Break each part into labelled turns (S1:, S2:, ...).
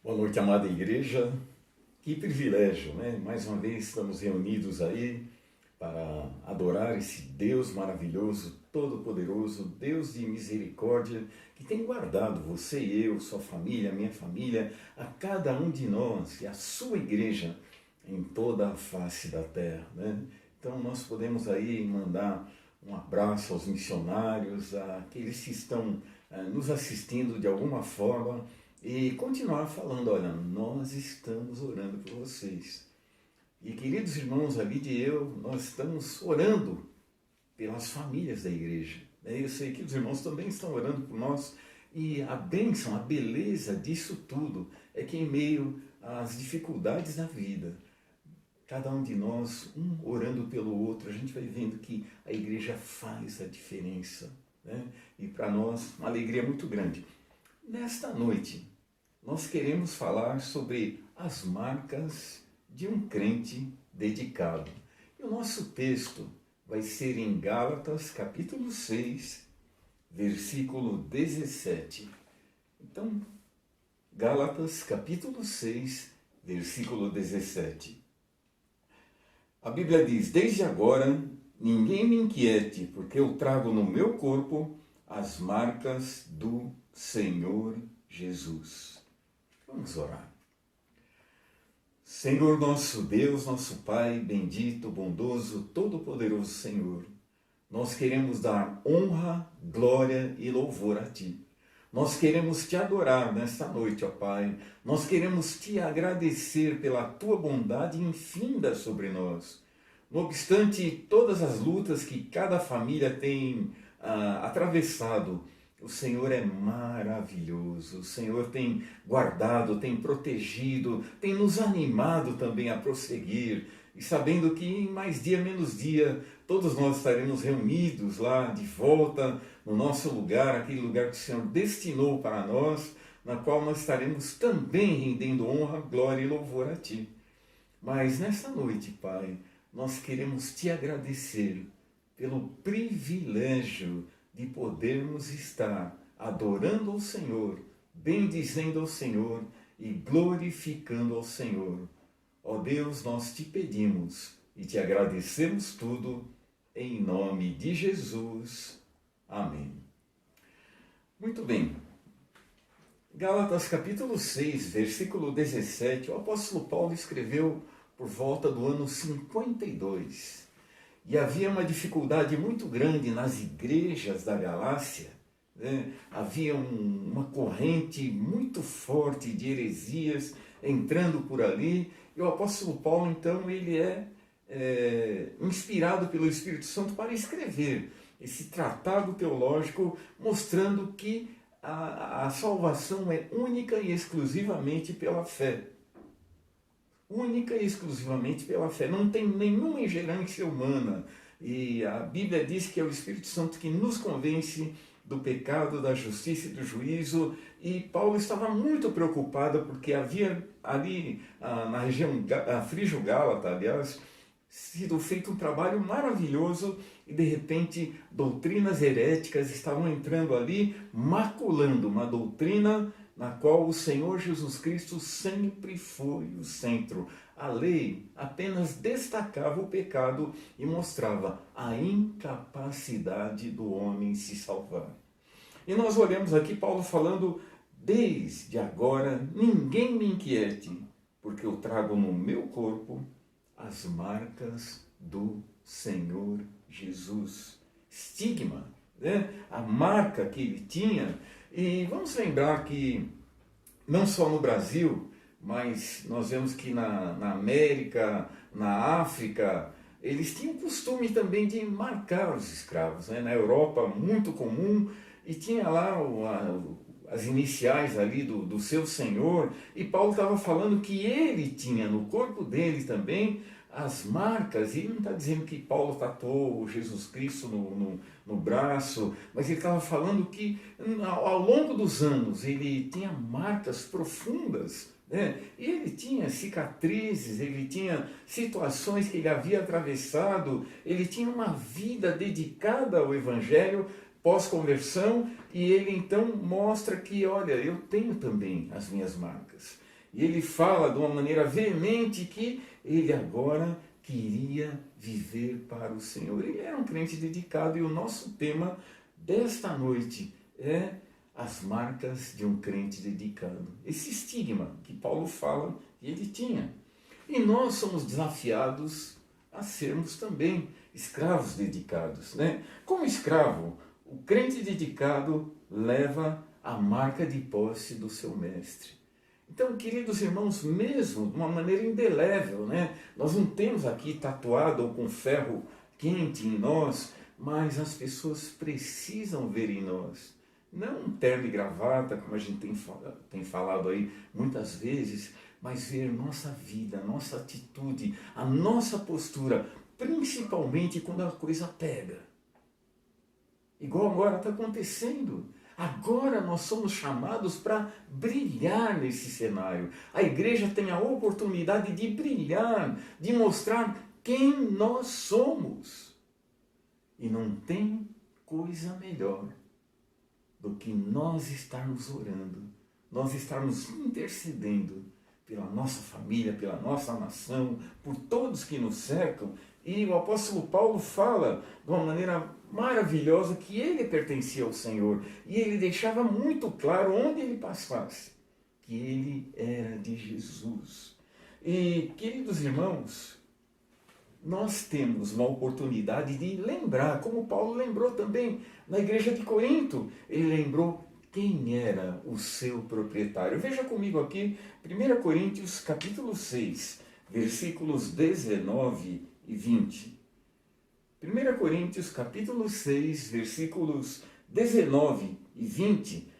S1: Boa noite, amada igreja. Que privilégio, né? Mais uma vez estamos reunidos aí para adorar esse Deus maravilhoso, todo-poderoso, Deus de misericórdia, que tem guardado você e eu, sua família, minha família, a cada um de nós e a sua igreja em toda a face da terra, né? Então nós podemos aí mandar um abraço aos missionários, àqueles que estão nos assistindo de alguma forma, e continuar falando, olha, nós estamos orando por vocês. E queridos irmãos, a Lídia e eu, nós estamos orando pelas famílias da igreja. Eu sei que os irmãos também estão orando por nós. E a bênção, a beleza disso tudo é que em meio às dificuldades da vida, cada um de nós, um orando pelo outro, a gente vai vendo que a igreja faz a diferença, né? E para nós, uma alegria muito grande. Nesta noite, nós queremos falar sobre as marcas de um crente dedicado. E o nosso texto vai ser em Gálatas, capítulo 6, versículo 17. Então, Gálatas, capítulo 6, versículo 17. A Bíblia diz: desde agora, ninguém me inquiete, porque eu trago no meu corpo as marcas do Senhor Jesus. Vamos orar. Senhor nosso Deus, nosso Pai, bendito, bondoso, todo-poderoso Senhor, nós queremos dar honra, glória e louvor a Ti. Nós queremos Te adorar nesta noite, ó Pai. Nós queremos Te agradecer pela Tua bondade infinda sobre nós. Não obstante todas as lutas que cada família tem atravessado, o Senhor é maravilhoso, o Senhor tem guardado, tem protegido, tem nos animado também a prosseguir. E sabendo que em mais dia, menos dia, todos nós estaremos reunidos lá de volta no nosso lugar, aquele lugar que o Senhor destinou para nós, na qual nós estaremos também rendendo honra, glória e louvor a Ti. Mas nesta noite, Pai, nós queremos Te agradecer pelo privilégio de podermos estar adorando ao Senhor, bendizendo ao Senhor e glorificando ao Senhor. Ó Deus, nós Te pedimos e Te agradecemos tudo, em nome de Jesus. Amém. Muito bem. Gálatas capítulo 6, versículo 17, o apóstolo Paulo escreveu por volta do ano 52. E havia uma dificuldade muito grande nas igrejas da Galácia, né? Havia uma corrente muito forte de heresias entrando por ali. E o apóstolo Paulo, então, ele é inspirado pelo Espírito Santo para escrever esse tratado teológico, mostrando que a salvação é única e exclusivamente pela fé. Única e exclusivamente pela fé. Não tem nenhuma ingerência humana. E a Bíblia diz que é o Espírito Santo que nos convence do pecado, da justiça e do juízo. E Paulo estava muito preocupado porque havia ali na região frígio-gálata, aliás, sido feito um trabalho maravilhoso e de repente doutrinas heréticas estavam entrando ali, maculando uma doutrina na qual o Senhor Jesus Cristo sempre foi o centro. A lei apenas destacava o pecado e mostrava a incapacidade do homem se salvar. E nós olhamos aqui Paulo falando: desde agora ninguém me inquiete, porque eu trago no meu corpo as marcas do Senhor Jesus. Estigma, né? A marca que ele tinha. E vamos lembrar que não só no Brasil, mas nós vemos que na América, na África, eles tinham o costume também de marcar os escravos, né? Na Europa, muito comum, e tinha lá as iniciais ali do seu senhor, e Paulo estava falando que ele tinha no corpo dele também as marcas, e ele não está dizendo que Paulo tatuou Jesus Cristo no braço, mas ele estava falando que ao longo dos anos ele tinha marcas profundas, né? E ele tinha cicatrizes, ele tinha situações que ele havia atravessado, ele tinha uma vida dedicada ao Evangelho pós-conversão, e ele então mostra que, olha, eu tenho também as minhas marcas. E ele fala de uma maneira veemente que ele agora queria viver para o Senhor. Ele era um crente dedicado e o nosso tema desta noite é as marcas de um crente dedicado. Esse estigma que Paulo fala que ele tinha. E nós somos desafiados a sermos também escravos dedicados, né? Como escravo, o crente dedicado leva a marca de posse do seu mestre. Então, queridos irmãos, mesmo de uma maneira indelével, né? Nós não temos aqui tatuado ou com ferro quente em nós, mas as pessoas precisam ver em nós. Não um terno e gravata, como a gente tem falado aí muitas vezes, mas ver nossa vida, nossa atitude, a nossa postura, principalmente quando a coisa pega. Igual agora está acontecendo. Agora nós somos chamados para brilhar nesse cenário. A igreja tem a oportunidade de brilhar, de mostrar quem nós somos. E não tem coisa melhor do que nós estarmos orando, nós estarmos intercedendo pela nossa família, pela nossa nação, por todos que nos cercam. E o apóstolo Paulo fala de uma maneira maravilhosa que ele pertencia ao Senhor. E ele deixava muito claro onde ele passasse, que ele era de Jesus. E, queridos irmãos, nós temos uma oportunidade de lembrar, como Paulo lembrou também na igreja de Corinto. Ele lembrou quem era o seu proprietário. Veja comigo aqui, 1 Coríntios capítulo 6, versículos 19 e 20. 1 Coríntios capítulo 6, versículos 19 e 20.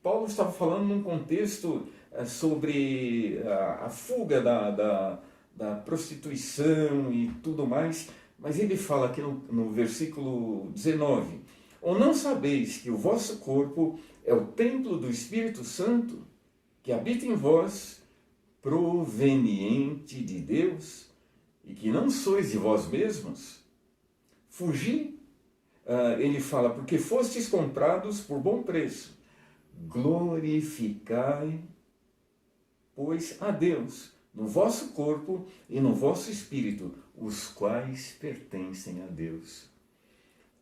S1: Paulo estava falando num contexto sobre a fuga da prostituição e tudo mais, mas ele fala aqui no versículo 19: ou não sabeis que o vosso corpo é o templo do Espírito Santo, que habita em vós, proveniente de Deus, e que não sois de vós mesmos? Fugi, ele fala, porque fostes comprados por bom preço. Glorificai, pois, a Deus no vosso corpo e no vosso espírito, os quais pertencem a Deus.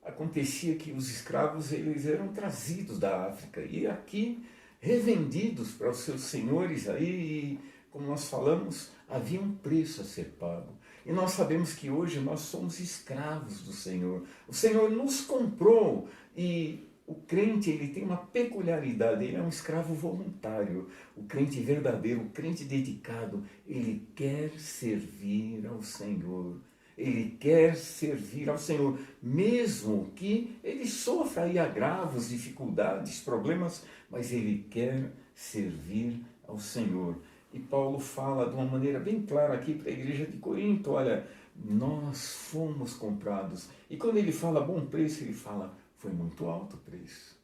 S1: Acontecia que os escravos eles eram trazidos da África e aqui revendidos para os seus senhores aí, e, como nós falamos, havia um preço a ser pago. E nós sabemos que hoje nós somos escravos do Senhor. O Senhor nos comprou e o crente ele tem uma peculiaridade, ele é um escravo voluntário. O crente verdadeiro, o crente dedicado, ele quer servir ao Senhor. Ele quer servir ao Senhor, mesmo que ele sofra aí agravos, dificuldades, problemas, mas ele quer servir ao Senhor. E Paulo fala de uma maneira bem clara aqui para a igreja de Corinto: olha, nós fomos comprados. E quando ele fala bom preço, ele fala, foi muito alto o preço.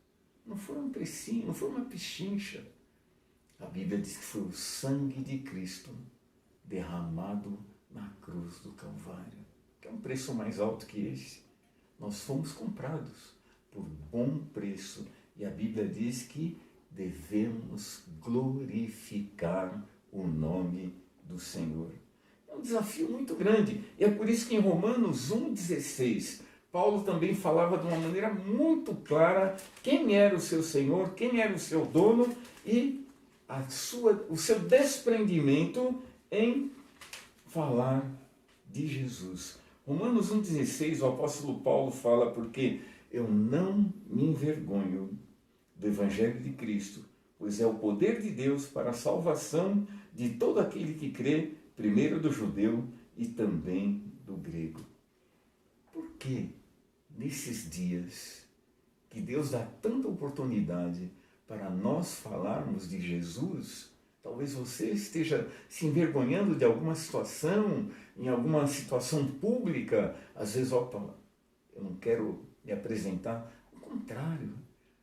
S1: Não foi um precinho, não foi uma pichincha. A Bíblia diz que foi o sangue de Cristo derramado na cruz do Calvário. Que é um preço mais alto que esse. Nós fomos comprados por bom preço. E a Bíblia diz que devemos glorificar o nome do Senhor. É um desafio muito grande. E é por isso que em Romanos 1,16, Paulo também falava de uma maneira muito clara quem era o seu Senhor, quem era o seu dono e o seu desprendimento em falar de Jesus. Romanos 1,16, o apóstolo Paulo fala, porque eu não me envergonho do Evangelho de Cristo, pois é o poder de Deus para a salvação de todo aquele que crê, primeiro do judeu e também do grego. Por que nesses dias que Deus dá tanta oportunidade para nós falarmos de Jesus, talvez você esteja se envergonhando de alguma situação, em alguma situação pública, às vezes, opa, eu não quero me apresentar. Ao contrário,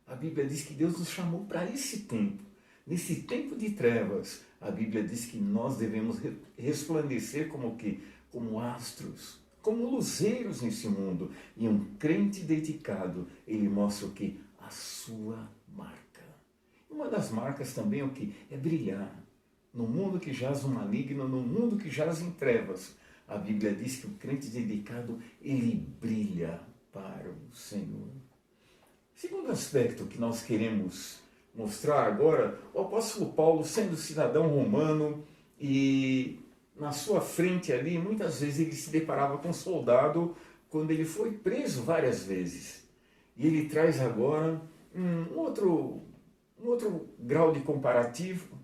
S1: a Bíblia diz que Deus nos chamou para esse tempo. Nesse tempo de trevas, a Bíblia diz que nós devemos resplandecer como o quê? Como astros, como luzeiros nesse mundo. E um crente dedicado, ele mostra o quê? A sua marca. Uma das marcas também é o quê? É brilhar. no mundo que jaz o maligno, no mundo que jaz em trevas, a Bíblia diz que o crente dedicado, ele brilha para o Senhor. Segundo aspecto que nós queremos mostrar agora, o apóstolo Paulo, sendo cidadão romano, e na sua frente ali, muitas vezes ele se deparava com um soldado quando ele foi preso várias vezes. E ele traz agora um outro grau de comparativo,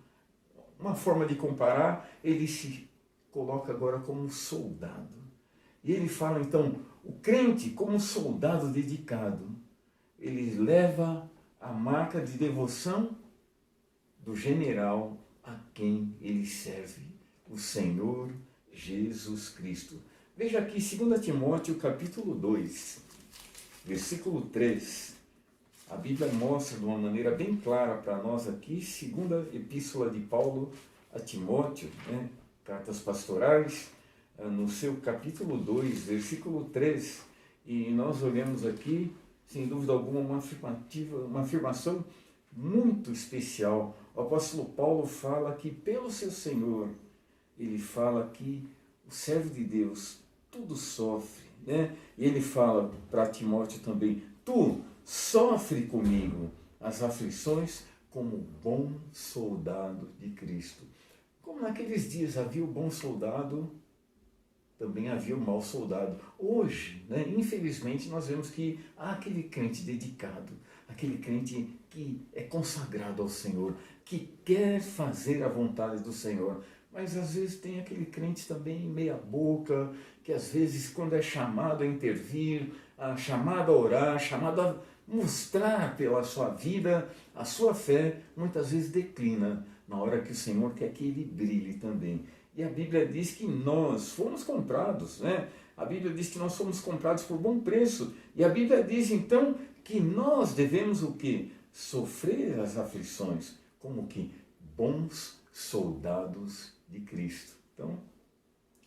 S1: uma forma de comparar. Ele se coloca agora como um soldado. E ele fala então, o crente como um soldado dedicado, ele leva a marca de devoção do general a quem ele serve, o Senhor Jesus Cristo. Veja aqui 2 Timóteo capítulo 2, versículo 3. A Bíblia mostra de uma maneira bem clara para nós aqui, segunda epístola de Paulo a Timóteo, né? Cartas pastorais, no seu capítulo 2, versículo 3. E nós olhamos aqui, sem dúvida alguma, uma afirmação muito especial. O apóstolo Paulo fala que pelo seu Senhor, ele fala que o servo de Deus tudo sofre, né? E ele fala para Timóteo também, tu sofre comigo as aflições como bom soldado de Cristo. Como naqueles dias havia o bom soldado, também havia o mau soldado. Hoje, né, infelizmente, nós vemos que há aquele crente dedicado, aquele crente que é consagrado ao Senhor, que quer fazer a vontade do Senhor. Mas às vezes tem aquele crente também meia boca, que às vezes quando é chamado a intervir, chamado a orar, chamado a mostrar pela sua vida a sua fé, muitas vezes declina na hora que o Senhor quer que ele brilhe também. E a Bíblia diz que nós fomos comprados, né? A Bíblia diz que nós fomos comprados por bom preço. E a Bíblia diz então que nós devemos o quê? Sofrer as aflições, como que bons soldados de Cristo. Então,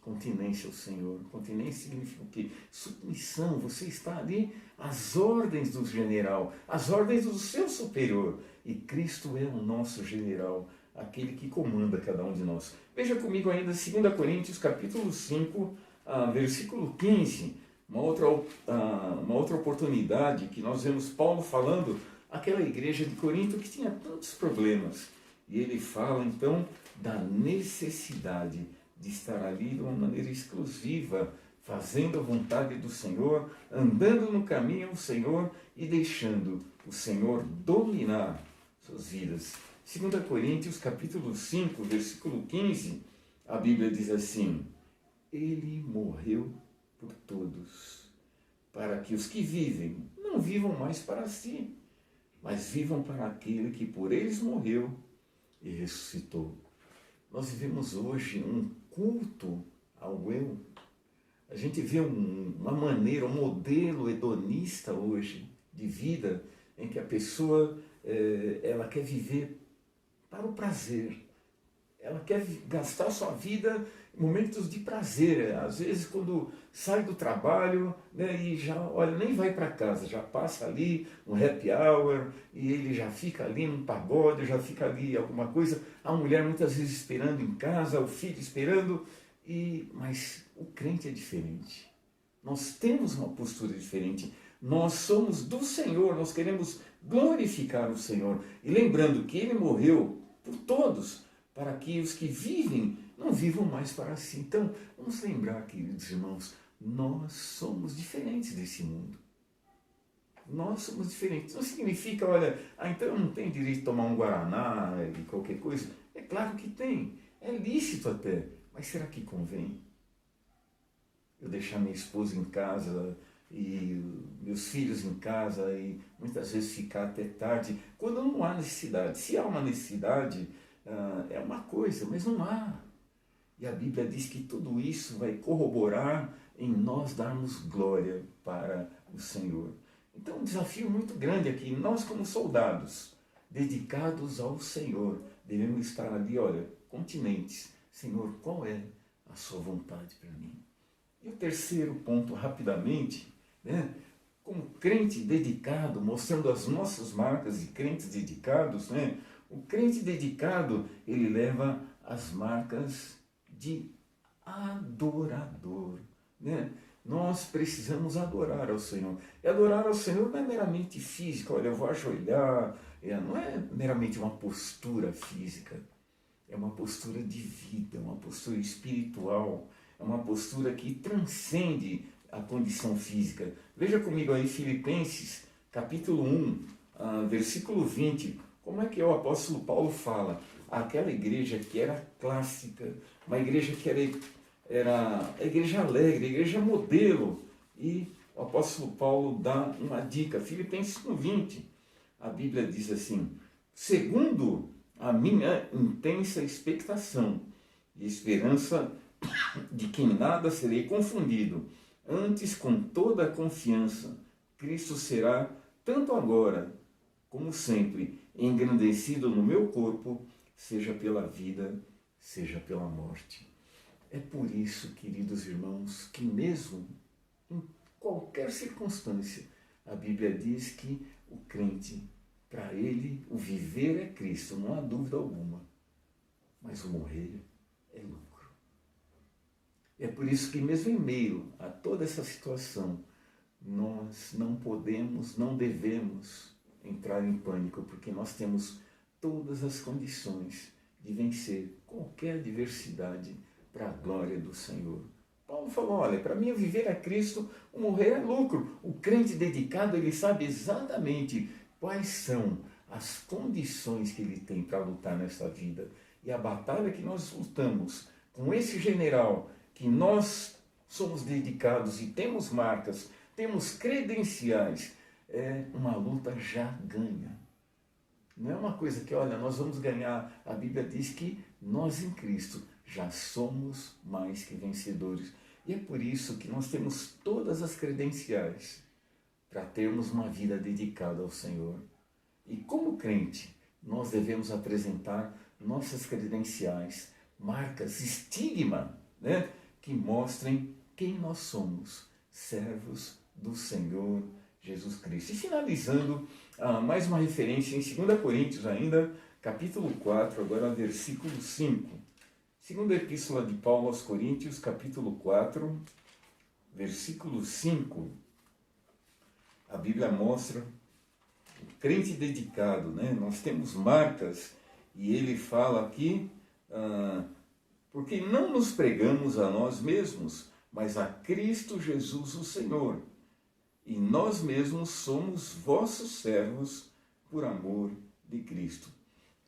S1: continência ao Senhor. Continência significa o quê? Submissão. Você está ali às ordens do general, às ordens do seu superior. E Cristo é o nosso general, aquele que comanda cada um de nós. Veja comigo ainda 2 Coríntios capítulo 5, versículo 15. Uma outra oportunidade que nós vemos Paulo falando àquela igreja de Corinto que tinha tantos problemas. E ele fala então da necessidade de estar ali de uma maneira exclusiva, fazendo a vontade do Senhor, andando no caminho do Senhor e deixando o Senhor dominar suas vidas. 2 Coríntios capítulo 5, versículo 15, a Bíblia diz assim, ele morreu por todos, para que os que vivem não vivam mais para si, mas vivam para aquele que por eles morreu e ressuscitou. Nós vivemos hoje um culto ao eu. A gente vê uma maneira, um modelo hedonista hoje de vida, em que a pessoa ela quer viver para o prazer. Ela quer gastar sua vida em momentos de prazer. Às vezes quando sai do trabalho, né, e já, olha, nem vai para casa, já passa ali um happy hour e ele já fica ali num pagode, já fica ali alguma coisa. A mulher muitas vezes esperando em casa, o filho esperando, mas o crente é diferente. Nós temos uma postura diferente. Nós somos do Senhor, nós queremos glorificar o Senhor. E lembrando que Ele morreu por todos, para que os que vivem não vivam mais para si. Então, vamos lembrar, queridos irmãos, nós somos diferentes desse mundo. Nós somos diferentes. Não significa, olha, então eu não tenho direito de tomar um guaraná e qualquer coisa. É claro que tem. É lícito até. Mas será que convém? Eu deixar minha esposa em casa e meus filhos em casa e muitas vezes ficar até tarde, quando não há necessidade. Se há uma necessidade, é uma coisa, mas não há. E a Bíblia diz que tudo isso vai corroborar em nós darmos glória para o Senhor. Então, um desafio muito grande aqui. Nós, como soldados, dedicados ao Senhor, devemos estar ali, olha, continentes. Senhor, qual é a sua vontade para mim? E o terceiro ponto, rapidamente, né? Como crente dedicado, mostrando as nossas marcas de crentes dedicados, né? O crente dedicado, ele leva as marcas de adorador, né? Nós precisamos adorar ao Senhor. E adorar ao Senhor não é meramente físico, olha, eu vou ajoelhar, não é meramente uma postura física, é uma postura de vida, uma postura espiritual, é uma postura que transcende a condição física. Veja comigo aí Filipenses, capítulo 1, versículo 20, como é que o apóstolo Paulo fala? Aquela igreja que era clássica, uma igreja que era a igreja alegre, a igreja modelo. E o apóstolo Paulo dá uma dica, Filipenses 1:20, a Bíblia diz assim: segundo a minha intensa expectação e esperança de que em nada serei confundido, antes com toda a confiança, Cristo será, tanto agora como sempre, engrandecido no meu corpo, seja pela vida, seja pela morte. É por isso, queridos irmãos, que mesmo em qualquer circunstância, a Bíblia diz que o crente, para ele, o viver é Cristo, não há dúvida alguma, mas o morrer é lucro. É por isso que mesmo em meio a toda essa situação, nós não podemos, não devemos entrar em pânico, porque nós temos todas as condições de vencer qualquer adversidade para a glória do Senhor. Paulo falou, olha, para mim o viver é Cristo, o morrer é lucro. O crente dedicado, ele sabe exatamente quais são as condições que ele tem para lutar nessa vida. E a batalha que nós lutamos com esse general, que nós somos dedicados e temos marcas, temos credenciais, é uma luta já ganha. Não é uma coisa que, olha, nós vamos ganhar. A Bíblia diz que nós em Cristo já somos mais que vencedores. E é por isso que nós temos todas as credenciais para termos uma vida dedicada ao Senhor. E como crente, nós devemos apresentar nossas credenciais, marcas, estigma, né, que mostrem quem nós somos, servos do Senhor Jesus Cristo. E finalizando, mais uma referência em 2 Coríntios ainda, capítulo 4, agora versículo 5. Segunda Epístola de Paulo aos Coríntios, capítulo 4, versículo 5. A Bíblia mostra o crente dedicado, né? Nós temos marcas, e ele fala aqui, porque não nos pregamos a nós mesmos, mas a Cristo Jesus o Senhor. E nós mesmos somos vossos servos por amor de Cristo.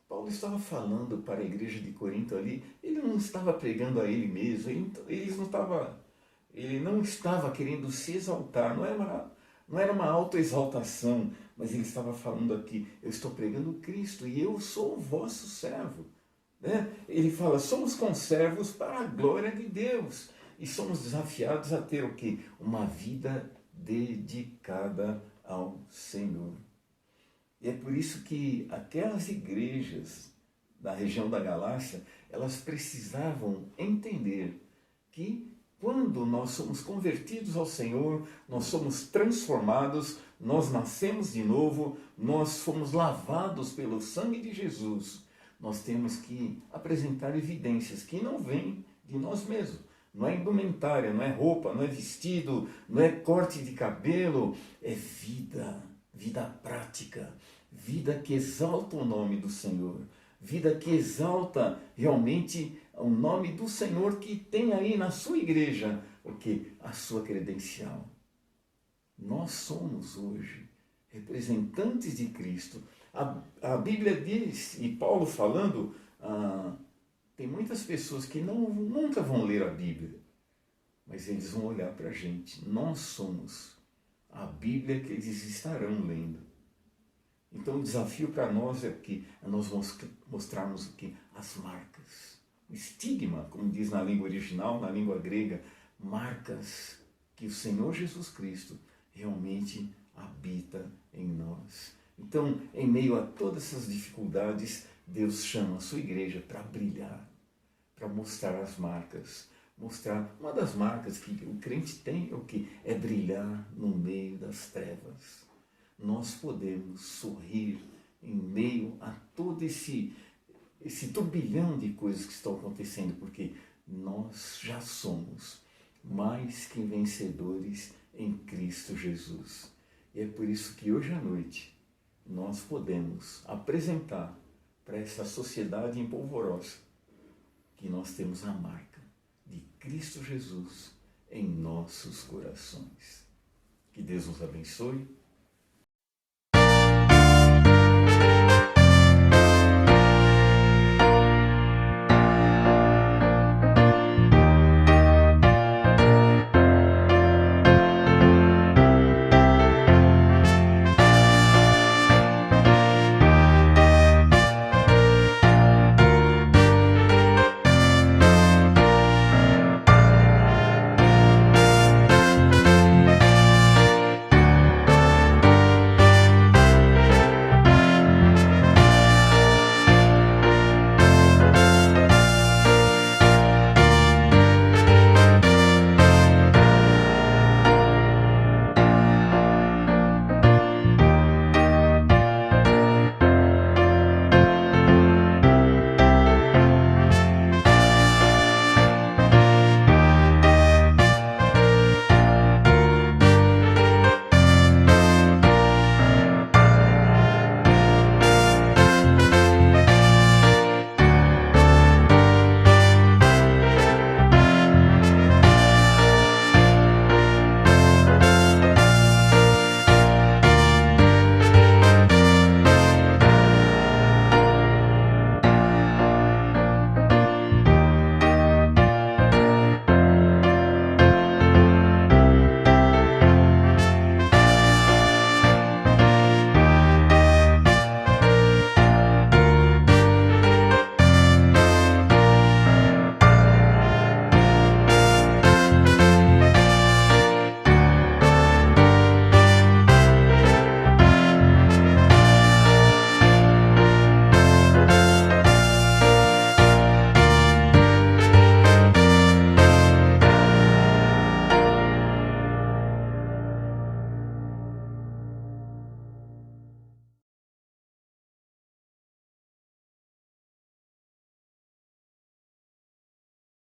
S1: Paulo estava falando para a igreja de Corinto ali, ele não estava pregando a ele mesmo, ele não estava querendo se exaltar, não era uma autoexaltação, mas ele estava falando aqui, eu estou pregando Cristo e eu sou o vosso servo. Né? Ele fala, somos conservos para a glória de Deus e somos desafiados a ter o quê? Uma vida dedicada ao Senhor. E é por isso que aquelas igrejas da região da Galácia, elas precisavam entender que quando nós somos convertidos ao Senhor, nós somos transformados, nós nascemos de novo, nós fomos lavados pelo sangue de Jesus, nós temos que apresentar evidências que não vêm de nós mesmos. Não é indumentária, não é roupa, não é vestido, não é corte de cabelo, é vida, vida prática, vida que exalta o nome do Senhor, vida que exalta realmente o nome do Senhor que tem aí na sua igreja, porque a sua credencial. Nós somos hoje representantes de Cristo. A Bíblia diz, e Paulo falando, tem muitas pessoas que nunca vão ler a Bíblia, mas eles vão olhar para a gente. Nós somos a Bíblia que eles estarão lendo. Então o desafio para nós é que nós mostrarmos aqui as marcas, o estigma, como diz na língua original, na língua grega, marcas que o Senhor Jesus Cristo realmente habita em nós. Então, em meio a todas essas dificuldades, Deus chama a sua igreja para brilhar, para mostrar as marcas. Mostrar uma das marcas que o crente tem, o que é brilhar no meio das trevas. Nós podemos sorrir em meio a toda esse turbilhão de coisas que estão acontecendo, porque nós já somos mais que vencedores em Cristo Jesus. E é por isso que hoje à noite nós podemos apresentar para essa sociedade empolvorosa que nós temos a marca de Cristo Jesus em nossos corações. Que Deus nos abençoe